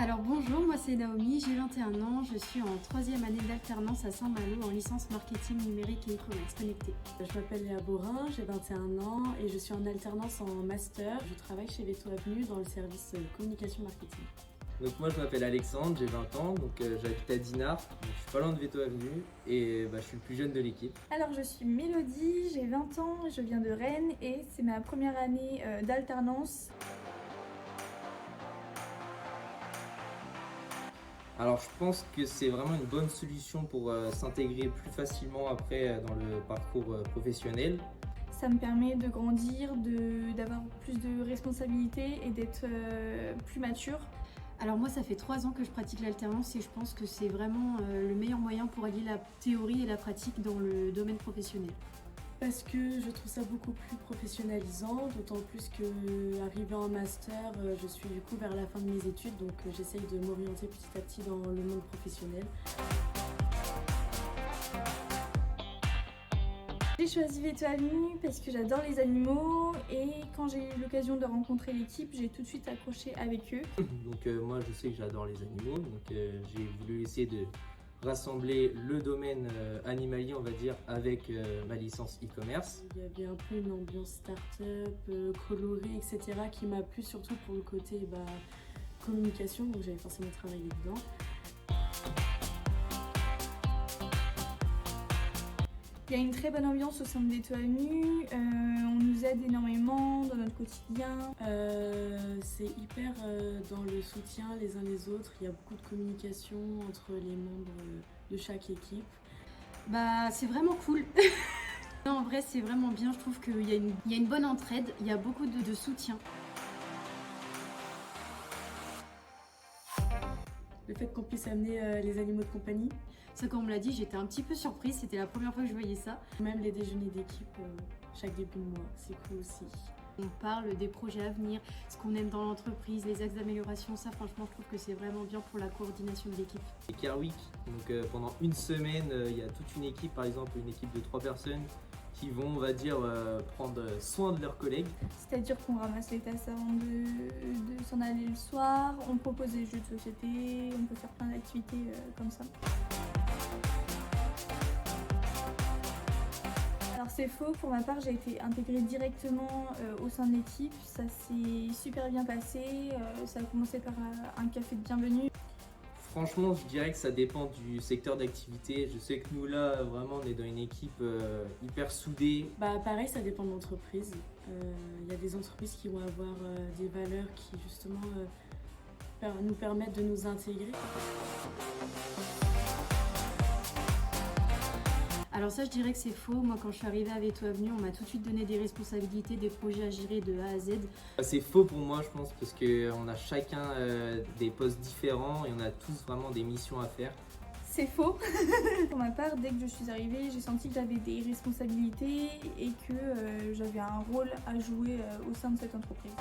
Alors bonjour, moi c'est Naomi, j'ai 21 ans, je suis en 3e année d'alternance à Saint-Malo en licence marketing numérique et e-commerce connecté. Je m'appelle Léa Borin, j'ai 21 ans et je suis en alternance en master. Je travaille chez Veto Avenue dans le service communication marketing. Donc moi je m'appelle Alexandre, j'ai 20 ans, j'habite à Dinard, je suis pas loin de Veto Avenue et je suis le plus jeune de l'équipe. Alors je suis Mélodie, j'ai 20 ans, je viens de Rennes et c'est ma première année d'alternance. Alors je pense que c'est vraiment une bonne solution pour s'intégrer plus facilement après dans le parcours professionnel. Ça me permet de grandir, d'avoir plus de responsabilités et d'être plus mature. Alors moi ça fait 3 ans que je pratique l'alternance et je pense que c'est vraiment le meilleur moyen pour allier la théorie et la pratique dans le domaine professionnel. Parce que je trouve ça beaucoup plus professionnalisant, d'autant plus que arrivée en master, je suis du coup vers la fin de mes études, donc j'essaye de m'orienter petit à petit dans le monde professionnel. J'ai choisi Veto Avenue parce que j'adore les animaux et quand j'ai eu l'occasion de rencontrer l'équipe, j'ai tout de suite accroché avec eux. Donc moi je sais que j'adore les animaux, donc j'ai voulu essayer de rassembler le domaine animalier on va dire avec ma licence e-commerce. Il y avait un peu une ambiance start-up, colorée, etc. qui m'a plu surtout pour le côté communication, donc j'avais forcément travaillé dedans. Il y a une très bonne ambiance au sein de Veto Avenue, on nous aide énormément dans notre quotidien. C'est hyper dans le soutien les uns les autres, il y a beaucoup de communication entre les membres de chaque équipe. Bah c'est vraiment cool. Non, en vrai c'est vraiment bien, je trouve qu'il y a une bonne entraide, il y a beaucoup de soutien. Le fait qu'on puisse amener les animaux de compagnie. Ça, comme on me l'a dit, j'étais un petit peu surprise, c'était la première fois que je voyais ça. Même les déjeuners d'équipe chaque début de mois, c'est cool aussi. On parle des projets à venir, ce qu'on aime dans l'entreprise, les axes d'amélioration, ça franchement je trouve que c'est vraiment bien pour la coordination de l'équipe. Et Care Week, donc pendant une semaine, il y a toute une équipe, par exemple une équipe de 3 personnes qui vont, on va dire, prendre soin de leurs collègues. C'est-à-dire qu'on ramasse les tasses avant de s'en aller le soir, on propose des jeux de société, on peut faire plein d'activités comme ça. Alors c'est faux, pour ma part j'ai été intégrée directement au sein de l'équipe, ça s'est super bien passé, ça a commencé par un café de bienvenue. Franchement, je dirais que ça dépend du secteur d'activité. Je sais que nous là, vraiment, on est dans une équipe hyper soudée. Pareil, ça dépend de l'entreprise. Il y a des entreprises qui vont avoir des valeurs qui justement nous permettent de nous intégrer. Alors ça je dirais que c'est faux, moi quand je suis arrivée à Veto Avenue, on m'a tout de suite donné des responsabilités, des projets à gérer de A à Z. C'est faux pour moi je pense parce qu'on a chacun des postes différents et on a tous vraiment des missions à faire. C'est faux. Pour ma part, dès que je suis arrivée, j'ai senti que j'avais des responsabilités et que j'avais un rôle à jouer au sein de cette entreprise.